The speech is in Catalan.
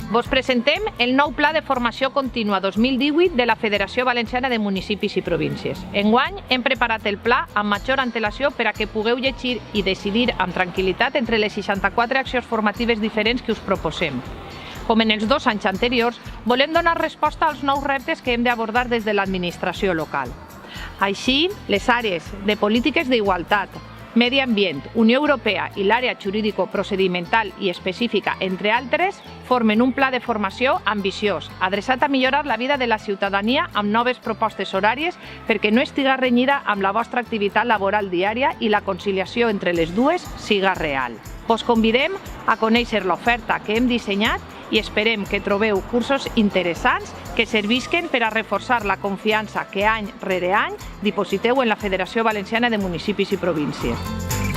Vos presentem el nou Pla de Formació Contínua 2018 de la Federació Valenciana de Municipis i Províncies. Enguany hem preparat el pla amb major antelació per a que pugueu llegir i decidir amb tranquil·litat entre les 64 accions formatives diferents que us proposem. Com en els 2 anys anteriors, volem donar resposta als nous reptes que hem d'abordar des de l'administració local. Així, les àrees de polítiques d'igualtat, medi ambient, Unió Europea i l'àrea jurídico-procedimental i específica, entre altres, formen un pla de formació ambiciós, adreçat a millorar la vida de la ciutadania amb noves propostes horàries perquè no estiga renyida amb la vostra activitat laboral diària i la conciliació entre les dues siga real. Vos convidem a conèixer l'oferta que hem dissenyat i esperem que trobeu cursos interessants que servisquen per a reforçar la confiança que any rere any dipositeu en la Federació Valenciana de Municipis i Províncies.